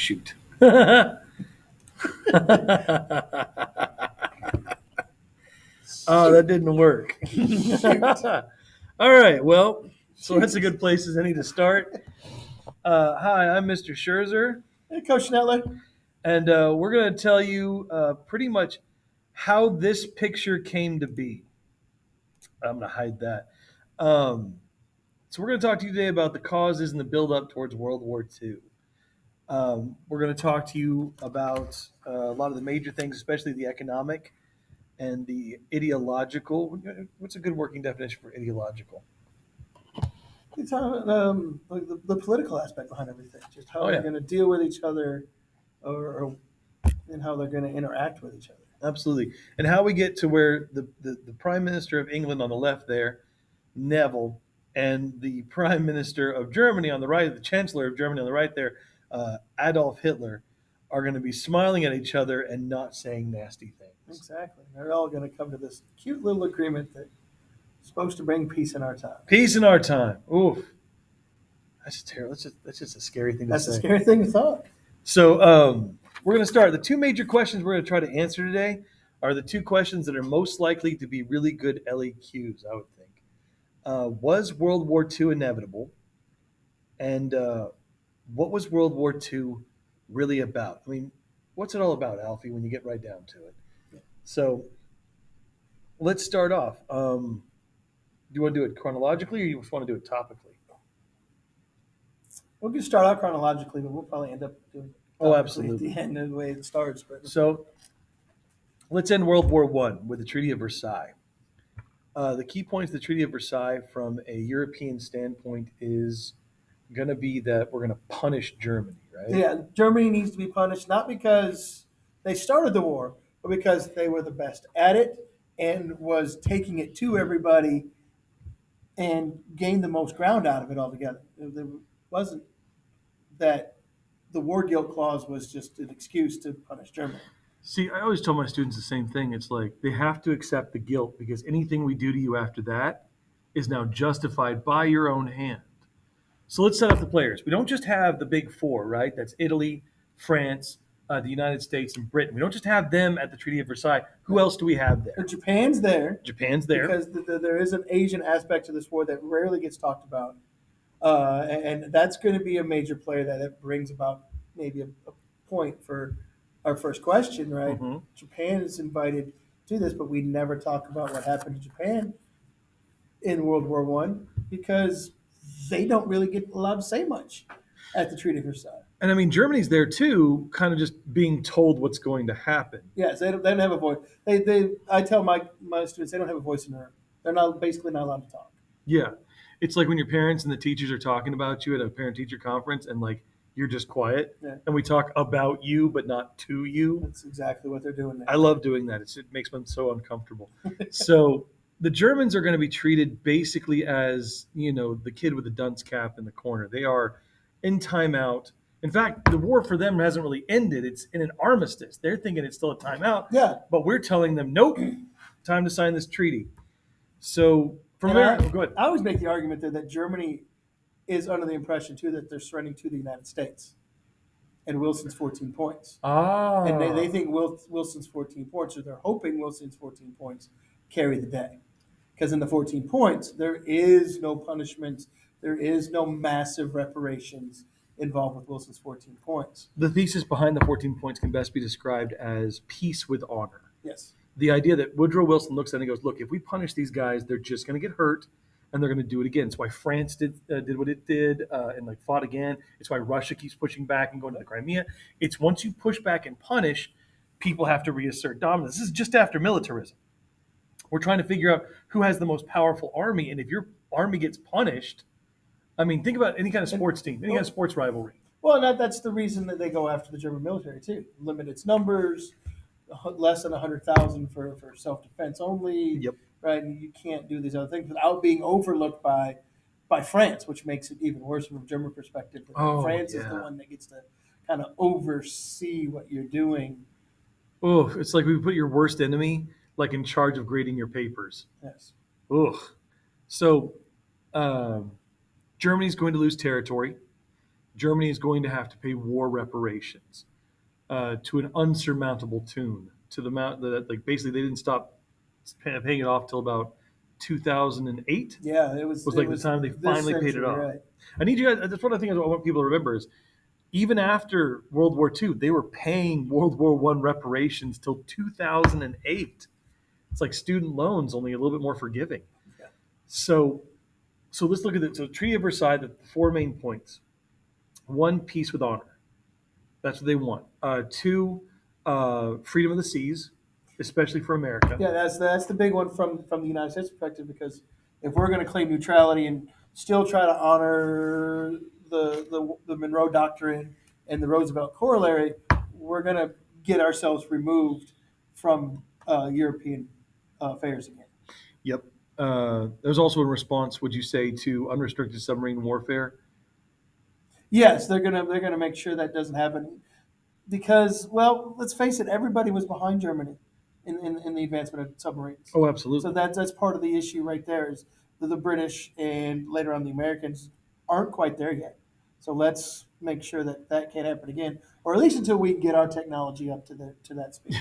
shoot. Oh, that didn't work. All right. Well, so that's a good place as any to start. Hi, I'm Mr. Scherzer, Hey, Coach Netler. and we're going to tell you pretty much how this picture came to be. I'm going to hide that. So we're going to talk to you today about the causes and the build-up towards World War II. We're going to talk to you about a lot of the major things, especially the economic and the ideological. What's a good working definition for ideological? You're talking like the political aspect behind everything, just how Oh, they're yeah. going to deal with each other, and how they're going to interact with each other. Absolutely. And how we get to where the Prime Minister of England on the left there, Neville, and the Prime Minister of Germany on the right, the Chancellor of Germany on the right there, Adolf Hitler, are going to be smiling at each other and not saying nasty things. Exactly. They're all going to come to this cute little agreement that's supposed to bring peace in our time. Peace in our time. Oof. That's just terrible. That's just a scary thing to That's say. a scary thing to thought. So we're going to start. The two major questions we're going to try to answer today are the two questions that are most likely to be really good LEQs, I would think. Was World War II inevitable? And what was World War II really about? I mean, what's it all about, Alfie, when you get right down to it? Yeah. So let's start off. Do you want to do it chronologically or you just want to do it topically? We'll just start out chronologically, but we'll probably end up doing it Oh, at absolutely. the end of the way it starts. But So let's end World War I with the Treaty of Versailles. The key points of the Treaty of Versailles from a European standpoint is going to be that we're going to punish Germany, right? yeah, Germany needs to be punished not because they started the war, but because they were the best at it and was taking it to everybody and gained the most ground out of it altogether. It wasn't that the war guilt clause was just an excuse to punish Germany. See, I always tell my students the same thing. It's like they have to accept the guilt because anything we do to you after that is now justified by your own hand. So let's set up the players. We don't just have the big four, right? That's Italy, France, the United States, and Britain. We don't just have them at the Treaty of Versailles. Who else do we have there? Japan's there Japan's there. because there is an Asian aspect to this war that rarely gets talked about. And that's going to be a major player that brings about maybe a point for our first question, right? Mhm. Japan is invited to this, but we never talk about what happened to Japan in World War One because they don't really get allowed to say much at the Treaty of Versailles. And I mean, Germany's there too, kind of just being told what's going to happen. Yes, they don't have a voice. I tell my students they don't have a voice in the room. They're not basically not allowed to talk. Yeah. It's like when your parents and the teachers are talking about you at a parent teacher conference and like you're just quiet Yeah. and we talk about you but not to you. That's exactly what they're doing now. I love doing that. It makes them so uncomfortable. So the Germans are going to be treated basically as, the kid with the dunce cap in the corner. They are in timeout. In fact, the war for them hasn't really ended. It's in an armistice. They're thinking it's still a timeout. Yeah. But we're telling them, nope, time to sign this treaty. So from there, go ahead. I always make the argument that Germany is under the impression too that they're surrendering to the United States, and Wilson's 14 points, and they think Wilson's 14 points, or they're hoping Wilson's 14 points carry the day, because in the 14 points there is no punishment, there is no massive reparations involved with Wilson's 14 points. The thesis behind the 14 points can best be described as peace with honor. Yes. The idea that Woodrow Wilson looks at it and goes, look, if we punish these guys, they're just going to get hurt and they're going to do it again. It's why France did what it did and like fought again. It's why Russia keeps pushing back and going to the Crimea. It's once you push back and punish, people have to reassert dominance. This is just after militarism. We're trying to figure out who has the most powerful army. And if your army gets punished, I mean, think about any kind of sports team, any kind of sports rivalry. Well, that's the reason that they go after the German military too. Limit its numbers, less than 100,000 for self-defense only. Yep. Right, and you can't do these other things without being overlooked by France, which makes it even worse from a German perspective. France is the one that gets to kind of oversee what you're doing. Oh, it's like we put your worst enemy like in charge of grading your papers. Yes. Ugh. So Germany's going to lose territory. Germany is going to have to pay war reparations to an unsurmountable tune. To the amount that, like, basically they didn't stop paying it off till about 2008. Yeah, Was it like the was time they this finally paid it century, off. right? I need you guys. That's one of the things I want people to remember is even after World War II, they were paying World War I reparations till 2008. It's like student loans, only a little bit more forgiving. Yeah. So, so let's look at it. So, Treaty of Versailles, the four main points: one, peace with honor. That's what they want. Two, freedom of the seas, especially for America. Yeah, that's the big one from the United States perspective, because if we're going to claim neutrality and still try to honor the Monroe Doctrine and the Roosevelt Corollary, we're going to get ourselves removed from European affairs again. Yep. There's also a response, would you say, to unrestricted submarine warfare? Yes, they're gonna make sure that doesn't happen, because, well, let's face it, everybody was behind Germany in the advancement of submarines. Oh, So absolutely. that's part of the issue right there, is that the British and later on the Americans aren't quite there yet. So let's make sure that that can't happen again, or at least until we get our technology up to that speed.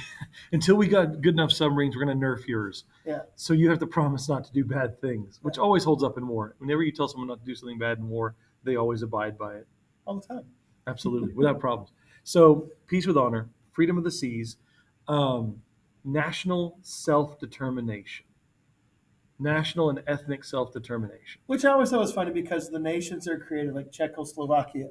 Until we got good enough submarines, we're going to nerf yours. Yeah, So you have to promise not to do bad things, which yeah, always holds up in war. Whenever you tell someone not to do something bad in war, they always abide by it. all the time. Absolutely, without problems. So peace with honor, freedom of the seas, um, national self determination, national and ethnic self determination. Which I always thought was funny, because the nations are created like Czechoslovakia,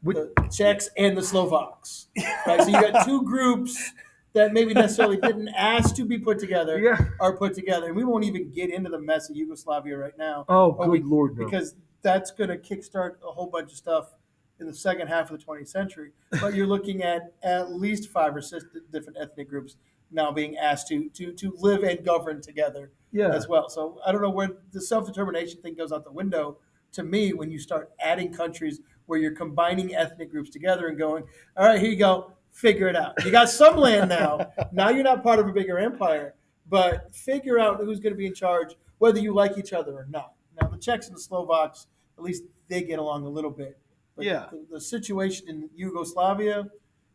Which, the Czechs and the Slovaks, right? So you got two groups that maybe necessarily didn't ask to be put together yeah. are put together, and we won't even get into the mess of Yugoslavia right now, Oh, or good we Lord, no. because that's going to kickstart a whole bunch of stuff in the second half of the 20th century. But you're looking at least five or six different ethnic groups now being asked to live and govern together Yeah. as well. So I don't know where the self determination thing goes out the window to me when you start adding countries where you're combining ethnic groups together and going, all right, here you go, figure it out. You got some land now. Now you're not part of a bigger empire, but figure out who's going to be in charge, whether you like each other or not. Now, the Czechs and the Slovaks, at least they get along a little bit. But Yeah. the situation in Yugoslavia,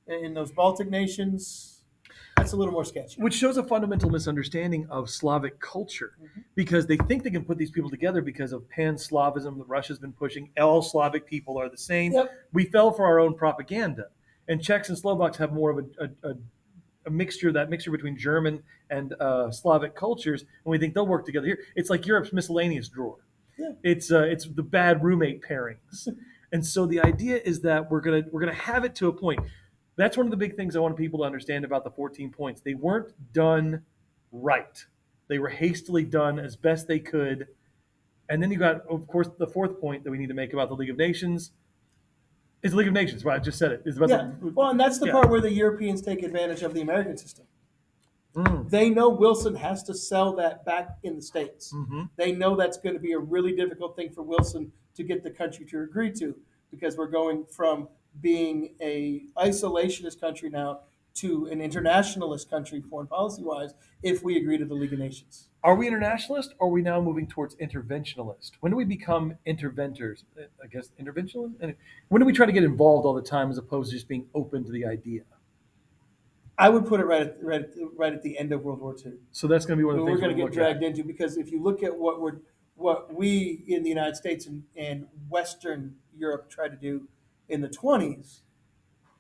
in those Baltic nations, that's a little more sketchy. Which shows a fundamental misunderstanding of Slavic culture, Mhm. because they think they can put these people together because of pan-Slavism that Russia's been pushing. All Slavic people are the same. Yep. We fell for our own propaganda, and Czechs and Slovaks have more of a mixture, that mixture between German and Slavic cultures, and we think they'll work together here. It's like Europe's miscellaneous drawer. Yeah. It's the bad roommate pairings, and so the idea is that we're gonna have it to a point. That's one of the big things I want people to understand about the 14 points. They weren't done right. They were hastily done as best they could. And then you got, of course, the fourth point that we need to make about the League of Nations is the League of Nations. Well, I just said it. It's about Yeah. Well, and that's the yeah. part where the Europeans take advantage of the American system. Mm. They know Wilson has to sell that back in the States. Mm-hmm. They know that's going to be a really difficult thing for Wilson to get the country to agree to, because we're going from being a isolationist country now to an internationalist country, foreign policy wise, if we agree to the League of Nations. Are we internationalist, or are we now moving towards interventionalist? When do we become interventors? I guess interventionalist? And when do we try to get involved all the time as opposed to just being open to the idea? I would put it right at the end of World War II. So that's going to be one of the We're things going to we get look dragged at. into, because if you look at what we in the United States and Western Europe tried to do in the 20s,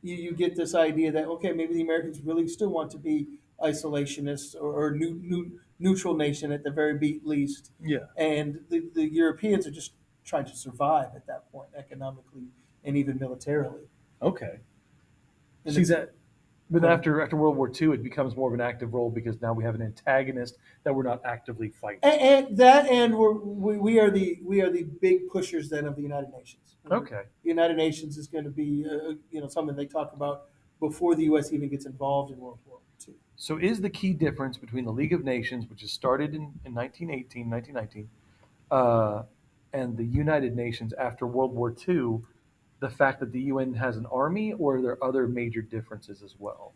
you get this idea that, okay, maybe the Americans really still want to be isolationists, or neutral nation at the very least, Yeah. and the Europeans are just trying to survive at that point, economically and even militarily. Okay. And See it's, that, but Go ahead. after World War II, it becomes more of an active role because now we have an antagonist that we're not actively fighting. and we are the big pushers then of the United Nations. Okay. The United Nations is going to be something they talk about before the U.S. even gets involved in World War II. So is the key difference between the League of Nations, which is started in 1918, 1919, and the United Nations after World War II, the fact that the UN has an army, or are there other major differences as well?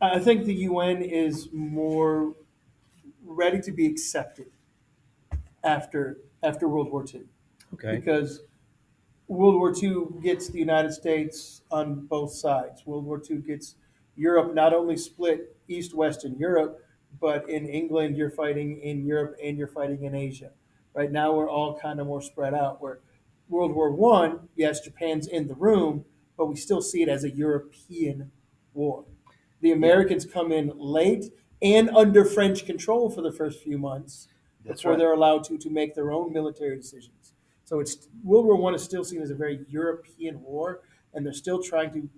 I think the UN is more ready to be accepted after World War II, Okay. because World War II gets the United States on both sides. World War II gets Europe not only split east-west in Europe, but in England you're fighting in Europe and you're fighting in Asia. Right now we're all kind of more spread out. Where World War One, yes, Japan's in the room, but we still see it as a European war. The Yeah, Americans come in late and under French control for the first few months that's before right. they're allowed to make their own military decisions. So it's World War One is still seen as a very European war, and they're still trying to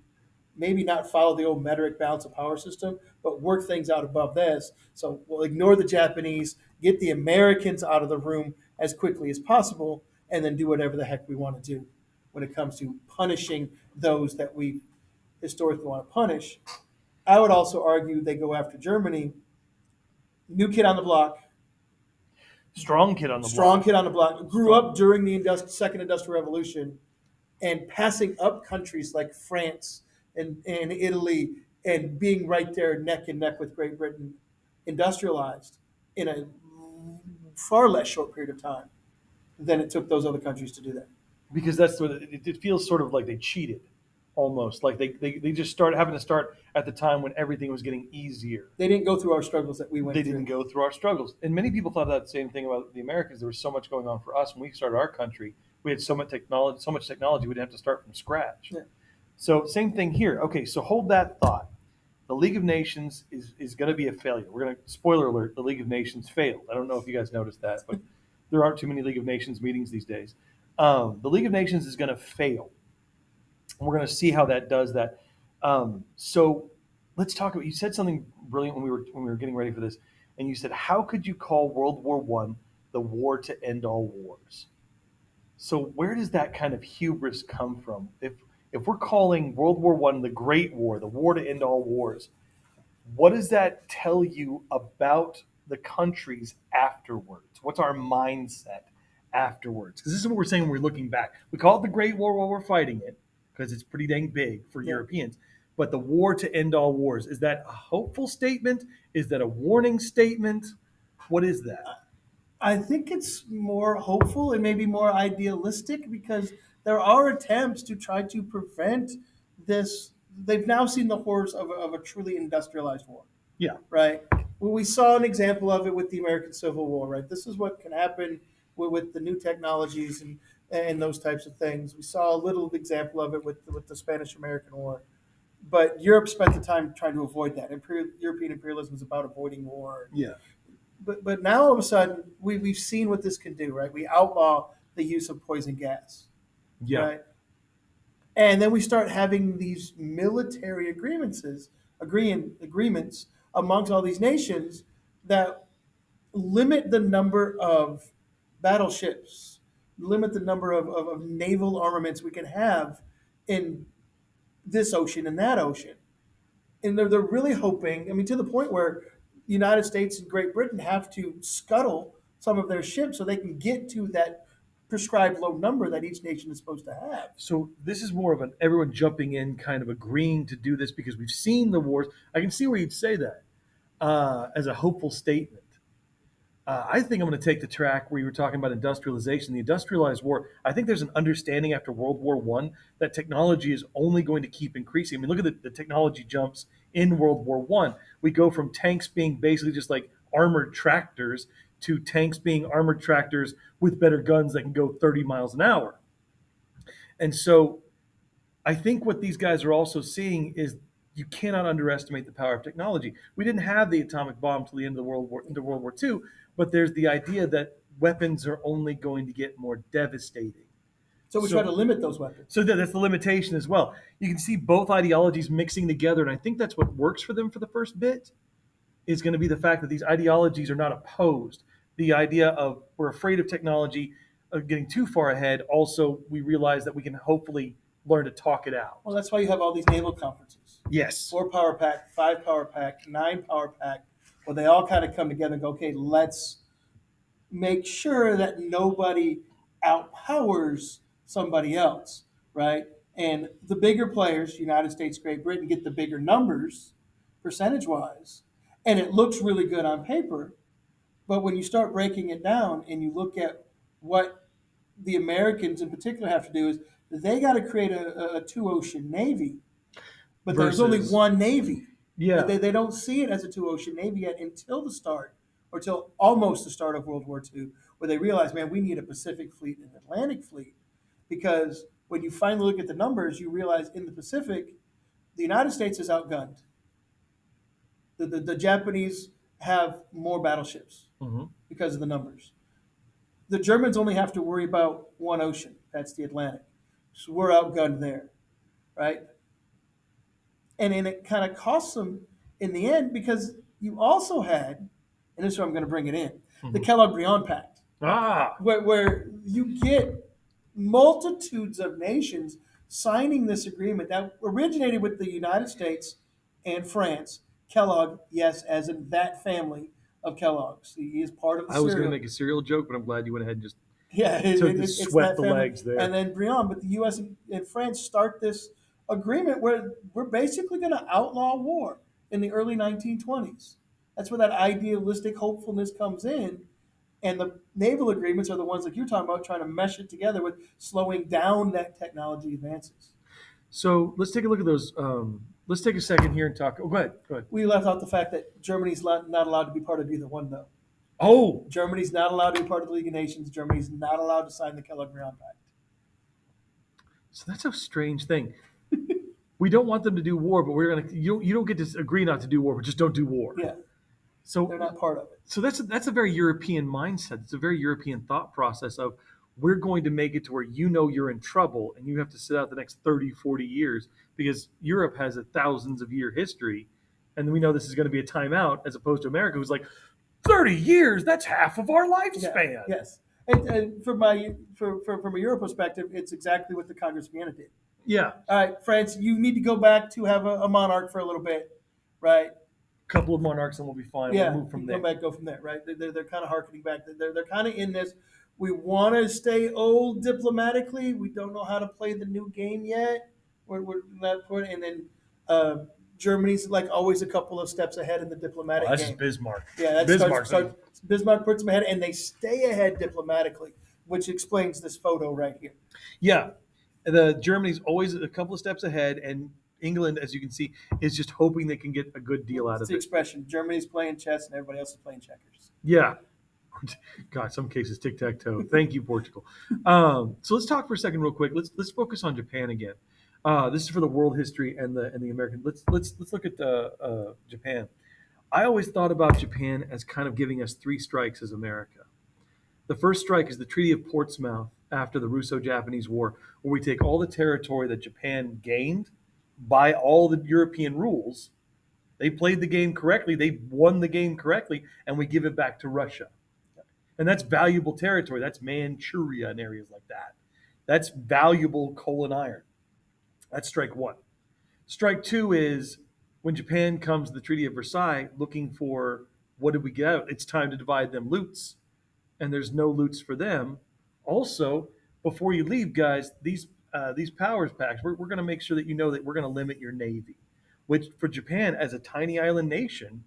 maybe not follow the old metric balance of power system, but work things out above this. So we'll ignore the Japanese, get the Americans out of the room as quickly as possible, and then do whatever the heck we want to do when it comes to punishing those that we historically want to punish. I would also argue they go after Germany. New kid on the block, Strong kid on the strong block. kid on the block, grew Strong. up during the Second Industrial Revolution, and passing up countries like France and Italy and being right there neck and neck with Great Britain, industrialized in a far less short period of time than it took those other countries to do that. Because that's what it feels sort of like they cheated almost like they just started having to start at the time when everything was getting easier. They didn't go through our struggles that we went They didn't through. go through our struggles, and many people thought that same thing about the Americans. There was so much going on for us when we started our country. We had so much technology we didn't have to start from scratch. Yeah. So same thing here. Okay, so hold that thought. The League of Nations is going to be a failure. We're going to spoiler alert: the League of Nations failed. I don't know if you guys noticed that, but there aren't too many League of Nations meetings these days. The League of Nations is going to fail. We're going to see how that does that. So let's talk about. You said something brilliant when we were getting ready for this, and you said, "How could you call World War One the war to end all wars?" So where does that kind of hubris come from? If we're calling World War One the Great War, the war to end all wars, what does that tell you about the countries afterwards? What's our mindset afterwards? Because this is what we're saying when we're looking back. We call it the Great War while we're fighting it because it's pretty dang big for Yeah. Europeans. But the war to end all wars, is that a hopeful statement? Is that a warning statement? What is that? I think it's more hopeful and maybe more idealistic because there are attempts to try to prevent this. They've now seen the horrors of a truly industrialized war, Yeah. right? Well, we saw an example of it with the American Civil War, right? This is what can happen with the new technologies and those types of things. We saw a little example of it with the Spanish American War. But Europe spent the time trying to avoid that. European imperialism is about avoiding war. Yeah. But now all of a sudden we've seen what this can do, right? We outlaw the use of poison gas, Yeah. right? And then we start having these military agreements amongst all these nations that limit the number of battleships, limit the number of naval armaments we can have in this ocean and that ocean. And they're really hoping, I mean, to the point where the United States and Great Britain have to scuttle some of their ships so they can get to that prescribed low number that each nation is supposed to have. So this is more of an everyone jumping in, kind of agreeing to do this because we've seen the wars. I can see where you'd say that as a hopeful statement. I think I'm going to take the track where you were talking about industrialization, the industrialized war. I think there's an understanding after World War One that technology is only going to keep increasing. I mean, look at the technology jumps in World War One. We go from tanks being basically just like armored tractors to tanks being armored tractors with better guns that can go 30 miles an hour. And so I think what these guys are also seeing is you cannot underestimate the power of technology. We didn't have the atomic bomb till the end of the World War into World War II, but there's the idea that weapons are only going to get more devastating. So we try to So, limit those weapons. so that's the limitation as well. You can see both ideologies mixing together, and I think that's what works for them for the first bit is going to be the fact that these ideologies are not opposed. The idea of we're afraid of technology getting too far ahead. Also, we realize that we can hopefully learn to talk it out. Well, that's why you have all these naval conferences. Yes. 4 power pack, 5 power pack, 9 power pack, where they all kind of come together and go, okay, let's make sure that nobody outpowers somebody else, right? And the bigger players, United States, Great Britain, get the bigger numbers percentage wise. And it looks really good on paper. But when you start breaking it down and you look at what the Americans in particular have to do is They got to create a two ocean navy, but there's only Versus, one navy. yeah. They don't see it as a two ocean navy yet until the start, or till almost the start of World War II, where they realize, man, we need a Pacific fleet and an Atlantic fleet, because when you finally look at the numbers, you realize in the Pacific, the United States is outgunned. The Japanese have more battleships Hmm. because of the numbers. The Germans only have to worry about one ocean. That's the Atlantic. So we're outgunned there, right? And it kind of costs them in the end because you also had, and this is where I'm going to bring it in, the Hmm. Kellogg-Briand Pact, Ah, where you get multitudes of nations signing this agreement that originated with the United States and France. Kellogg, yes, as in that family of Kellogg's. He is part of the I was going to cereal. make a cereal joke, but I'm glad you went ahead and just Yeah, took the it's sweat that the family. legs And there. then Briand, but the U.S. and France start this agreement where we're basically going to outlaw war in the early 1920s. That's where that idealistic hopefulness comes in. And the naval agreements are the ones like you're talking about, trying to mesh it together with slowing down that technology advances. So let's take a look at those. Let's take a second here and talk. Oh, go ahead. Go ahead. We left out the fact that Germany's not allowed to be part of either one, though. Oh, Germany's not allowed to be part of the League of Nations. Germany's not allowed to sign the Kellogg-Briand Pact. so that's a strange thing. We don't want them to do war, but we're gonna. You don't get to agree not to do war, but just don't do war. Yeah, they're So not part of it. so that's a very European mindset. It's a very European thought process of we're going to make it to where you know you're in trouble and you have to sit out the next 30, 40 years because Europe has a thousands of year history. And we know this is going to be a timeout as opposed to America, who's like, 30 years, that's half of our Yeah, lifespan. yes. And from a Euro perspective, it's exactly what the Congress of Vienna did. Yeah. All right, France, you need to go back to have a monarch for a little bit, right? Couple of monarchs and we'll be fine. Yeah, We'll move you from can come there. back, go from there, right? They're kind of harkening back. They're kind of in this. We want to stay old diplomatically. We don't know how to play the new game yet. We're not putting, and then Germany's like always a couple of steps ahead in the Oh, diplomatic that's just game. Bismarck. Yeah, that Bismarck's Bismarck puts them ahead, and they stay ahead diplomatically, which explains this photo right here. yeah. The Germany's always a couple of steps ahead, and England, as you can see, is just hoping they can get a good deal out It's of the it. expression: Germany's playing chess, and everybody else is playing checkers. Yeah. God, some cases tic tac toe. Thank you, Portugal. So let's talk for a second, real quick. Let's focus on Japan again. This is for the world history and the American. Let's look at Japan. I always thought about Japan as kind of giving us three strikes as America. The first strike is the Treaty of Portsmouth after the Russo-Japanese War, where we take all the territory that Japan gained by all the European rules. They played the game correctly. They won the game correctly, and we give it back to Russia. And that's valuable territory. That's Manchuria and areas like that. That's valuable coal and iron. That's strike one. Strike two is when Japan comes to the Treaty of Versailles looking for what did we get out? It's time to divide them loots, and there's no loots for them. Also, before you leave, guys, these powers packs, we're going to make sure that you know that we're going to limit your navy, which for Japan as a tiny island nation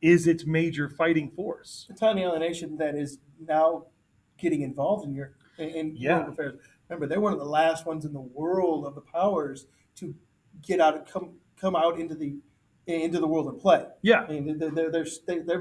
is its major fighting force. The tiny island nation that is now getting involved in world Yeah, affairs. Remember, they're one of the last ones in the world of the powers to get out and come out into the world and play. yeah, I mean, they're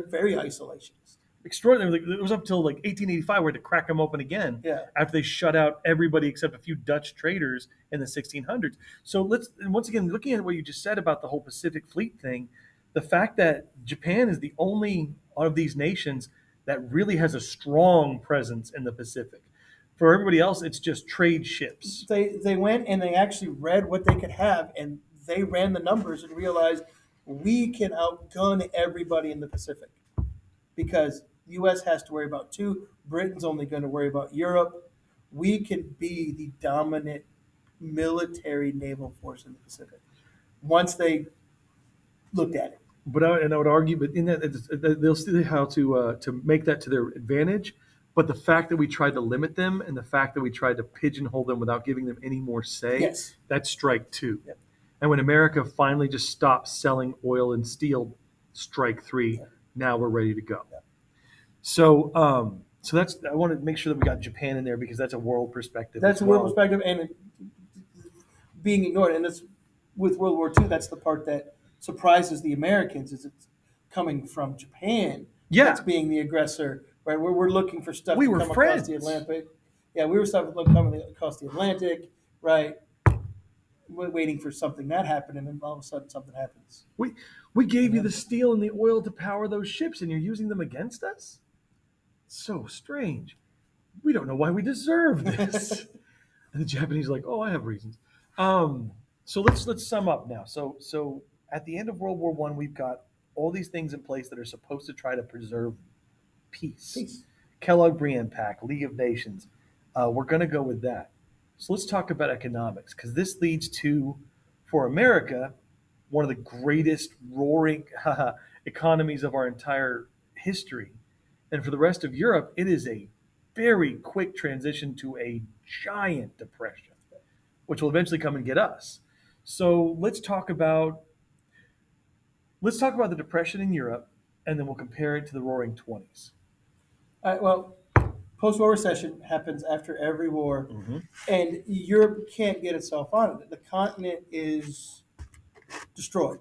very isolationist. extraordinary. Like, it was up till like 1885 where they had to crack them open again Yeah, after they shut out everybody except a few Dutch traders in the 1600s. So let's and once again looking at what you just said about the whole Pacific Fleet thing, the fact that Japan is the only of these nations that really has a strong presence in the Pacific. For everybody else, it's just trade ships. they went and they actually read what they could have, and they ran the numbers and realized we can outgun everybody in the Pacific because U.S. has to worry about two. Britain's only going to worry about Europe. We can be the dominant military naval force in the Pacific once they looked at it. But I would argue, but in that they'll see how to make that to their advantage. But the fact that we tried to limit them and the fact that we tried to pigeonhole them without giving them any more say, Yes. that's strike two. Yep. And when America finally just stopped selling oil and steel, strike three. Yep. Now we're ready to go. Yep. So that's I want to make sure that we got Japan in there because that's a world perspective. That's as a world well. perspective, and being ignored. And it's with World War II. That's the part that surprises the Americans. Is it's coming from Japan that's Yeah, being the aggressor, right? We're looking for stuff we to were come across the friends. Atlantic. Yeah, we were stuff coming across the Atlantic, right? We're waiting for something that happened, and then all of a sudden something happens. We we You gave you know? the steel and the oil to power those ships, and you're using them against us. So strange. We don't know why we deserve this. And the Japanese are like, oh, I have reasons. Um, so let's sum up now. So at the end of World War One, we've got all these things in place that are supposed to try to preserve peace. Peace. Kellogg Briand Pact, League of Nations. We're going to go with that. So let's talk about economics because this leads to, for America, one of the greatest roaring economies of our entire history. And for the rest of Europe, it is a very quick transition to a giant depression, which will eventually come and get us. So let's talk about the depression in Europe, and then we'll compare it to the Roaring Twenties. All right, well, post-war recession happens after every war, Mm-hmm. and Europe can't get itself out of it. The continent is destroyed.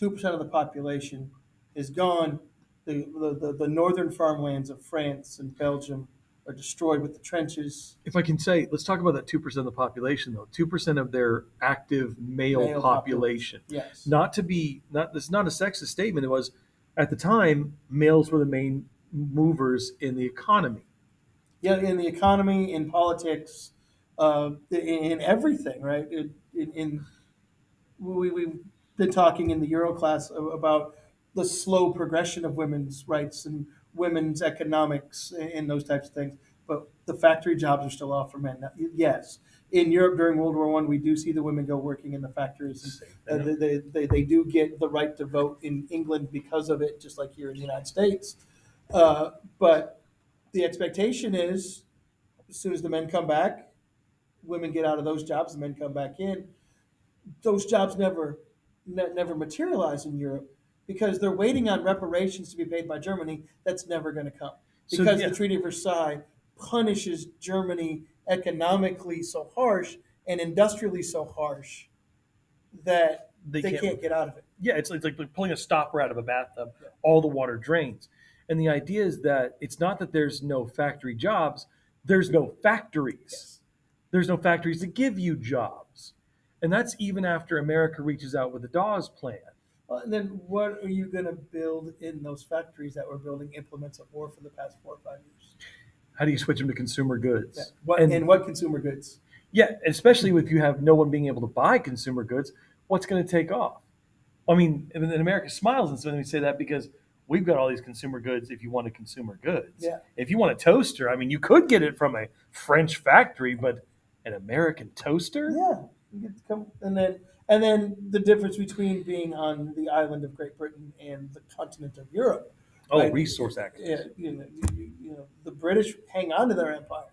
2% of the population is gone. The northern farmlands of France and Belgium are destroyed with the trenches. If I can say, let's talk about that 2% of the population, though. 2% of their active male Male population. population. Yes. Not to be, not, This is not a sexist statement. It was, at the time, males were the main movers in the economy. Yeah, in the economy, in politics, in everything, right? In we've been talking in the Euro class about the slow progression of women's rights and women's economics and those types of things. But the factory jobs are still off for men. Now, yes, in Europe during World War One, we do see the women go working in the factories, Same and thing. they do get the right to vote in England because of it, just like here in the United States. But the expectation is, as soon as the men come back, women get out of those jobs, the men come back in. Those jobs never materialize in Europe because they're waiting on reparations to be paid by Germany. That's never going to come So, because the yeah, Treaty of Versailles punishes Germany economically so harsh and industrially so harsh that they they can't. can't get out of it. Yeah, it's like pulling a stopper out of a bathtub. Yeah. All the water drains. And the idea is that it's not that there's no factory jobs, there's no factories. Yes. There's no factories to give you jobs. And that's even after America reaches out with the Dawes Plan. And then what are you going to build in those factories that were building implements of war for the past 4 or 5 years? How do you switch them to consumer Yeah. goods? What And and what consumer goods? yeah, especially if you have no one being able to buy consumer goods, what's going to take off? I mean, and America smiles and so when we say that because we've got all these consumer goods if you want a consumer goods. Yeah. If you want a toaster, I mean, you could get it from a French factory, but an American toaster? Yeah, you get to come, and then the difference between being on the island of Great Britain and the continent of Europe, Oh, right? resource Yeah, access. the British hang on to their empire,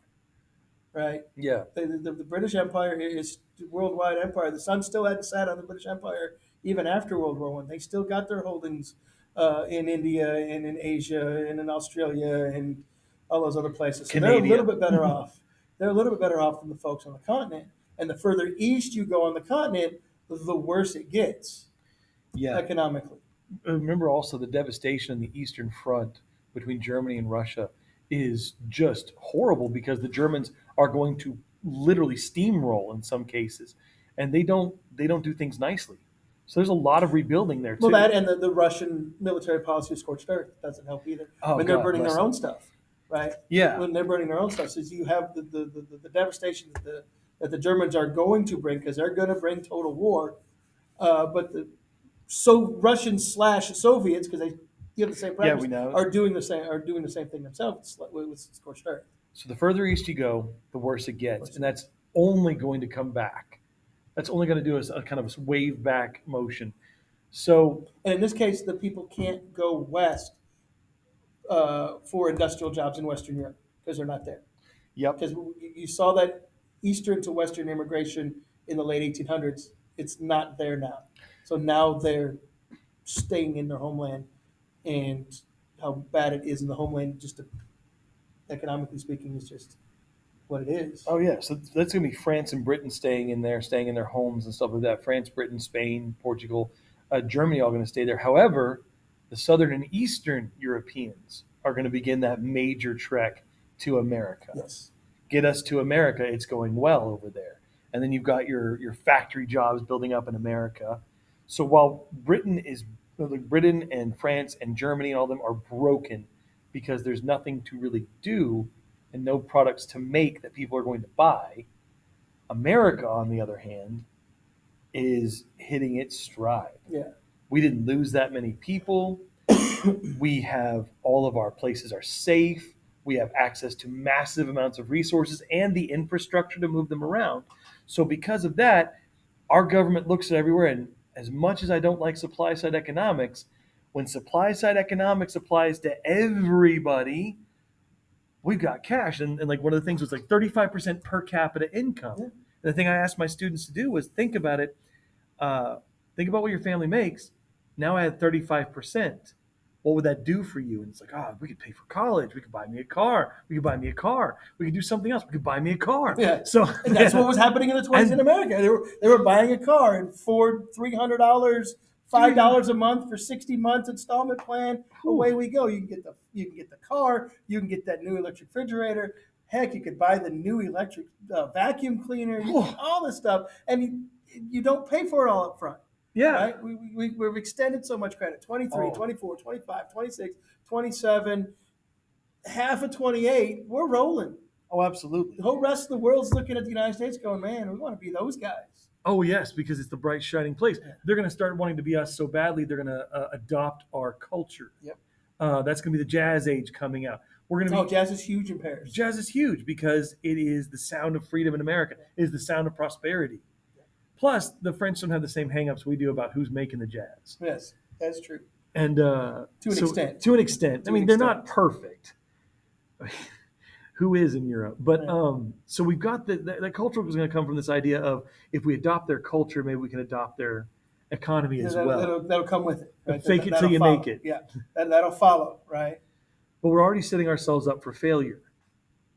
right? Yeah. The British Empire is a worldwide empire. The sun still hadn't set on the British Empire even after World War One. They still got their holdings in India and in Asia and in Australia and all those other places. So they're a little Canada. bit better off. They're a little bit better off than the folks on the continent. And the further east you go on the continent, the worse it gets Yeah. economically. Remember also the devastation on the Eastern Front between Germany and Russia is just horrible because the Germans are going to literally steamroll in some cases, and they don't do things nicely. So there's a lot of rebuilding there Well, too. that and the Russian military policy of scorched earth doesn't help either. Oh When they're God burning bless their them. own stuff, right? Yeah, When they're burning their own stuff, so you have the devastation that the Germans are going to bring because they're going to bring total war. But so Russians slash Soviets because they have the same yeah, practice we know. are doing the same thing themselves with scorched earth. So the further east you go, the worse it gets, and that's only going to come back. That's only going to do a kind of a wave back motion. So, And in this case, the people can't go west for industrial jobs in Western Europe because they're not there. yep, Because you saw that Eastern to Western immigration in the late 1800s. It's not there now. So now they're staying in their homeland, and how bad it is in the homeland, just economically speaking, is just what it is. Oh yeah, so that's going to be France and Britain staying in their homes and stuff like that. France, Britain, Spain, Portugal, Germany, all going to stay there. However, the southern and eastern Europeans are going to begin that major trek to America. Yes. Get us to America. It's going well over there, and then you've got your factory jobs building up in America. So while Britain and France and Germany and all of them are broken because there's nothing to really do and no products to make that people are going to buy. America, on the other hand, is hitting its stride. Yeah. We didn't lose that many people. We have all of our places are safe. We have access to massive amounts of resources and the infrastructure to move them around. So because of that, our government looks at everywhere. And as much as I don't like supply side economics, when supply side economics applies to everybody, we've got cash. And like one of the things was like 35% per capita income. Yeah. And the thing I asked my students to do was think about it. Think about what your family makes. Now I had 35%. What would that do for you? And it's like, we could pay for college. We could buy me a car. We could buy me a car. We could do something else. We could buy me a car. Yeah. So and that's what was happening in the 20s in America. They were buying a car and Ford $300, $5 a month for 60 months installment plan. Away we go. You can get the car. You can get that new electric refrigerator. Heck, you could buy the new electric vacuum cleaner. All this stuff, and you don't pay for it all up front. Yeah. Right? We've extended so much credit. 23, 24, 25, 26, 27, half of 28, we're rolling. Oh, absolutely. The whole rest of the world's looking at the United States going, man, we want to be those guys. Oh, yes, because it's the bright, shining place. Yeah. They're going to start wanting to be us so badly, they're going to adopt our culture. Yep. That's going to be the jazz age coming out. We're going to jazz is huge in Paris. Jazz is huge because it is the sound of freedom in America. It is the sound of prosperity. Plus, the French don't have the same hangups we do about who's making the jazz. Yes, that's true. And to an extent. To an extent. I mean, they're not perfect. Who is in Europe? But so we've got that culture was going to come from this idea of if we adopt their culture, maybe we can adopt their economy as well. That'll come with it. Right? Fake it till you make it. Yeah, that'll follow, right? But we're already setting ourselves up for failure.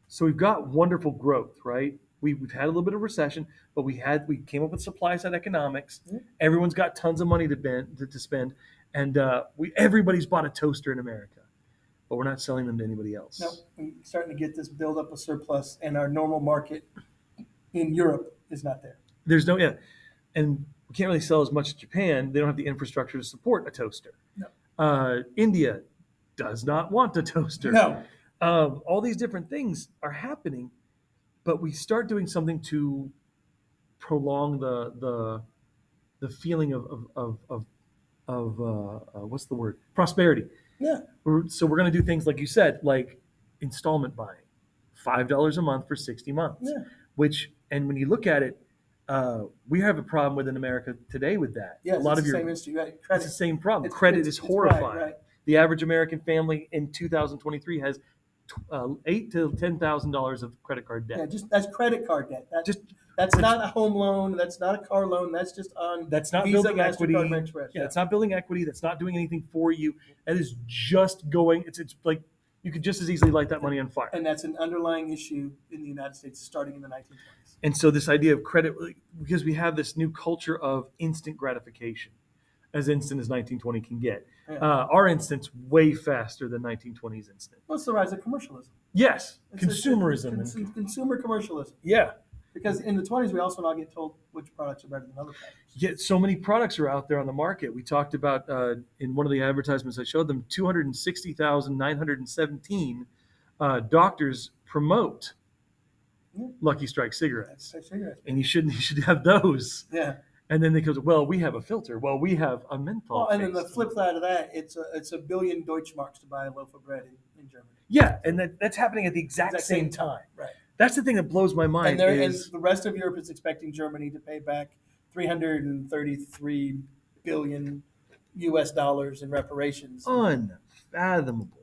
So we've got wonderful growth, right? We've had a little bit of recession, but we came up with supply side economics. Mm-hmm. Everyone's got tons of money to spend, and everybody's bought a toaster in America, but we're not selling them to anybody else. No, we're starting to get this build up of surplus, and our normal market in Europe is not there. There's and we can't really sell as much to Japan. They don't have the infrastructure to support a toaster. No. India does not want a toaster. No. All these different things are happening. But we start doing something to prolong the feeling of what's the word? Prosperity. Yeah. So we're going to do things like you said, like installment buying, $5 a month for 60 months. Yeah. And when you look at it, we have a problem within America today with that. Yes, a lot of same issue. Right. It's the same problem. Credit is horrifying. Right. The average American family in 2023 has $8,000 to $10,000 of credit card debt. Yeah, that's credit card debt. That's not a home loan. That's not a car loan. That's just on. That's not Visa, building equity. Yeah, that's not building equity. That's not doing anything for you. That is just going. It's like you could just as easily light that money on fire. And that's an underlying issue in the United States starting in the 1920s. And so this idea of credit, because we have this new culture of instant gratification, as instant as 1920 can get. Yeah. Our instant's way faster than 1920's instant. What's the rise of commercialism? Yes, consumerism. Consumer commercialism. Yeah. Because in the 20s, we also now get told which products are better than other products. Yet so many products are out there on the market. We talked about, in one of the advertisements I showed them, 260,917 doctors promote Lucky Strike cigarettes. And you should have those. Yeah. And then they go, well, we have a filter. Well, we have a menthol. Well, and then the flip side of that, it's a billion Deutschmarks to buy a loaf of bread in Germany. Yeah, and that's happening at the exact same time. Right. That's the thing that blows my mind. And the rest of Europe is expecting Germany to pay back $333 billion US in reparations. Unfathomable.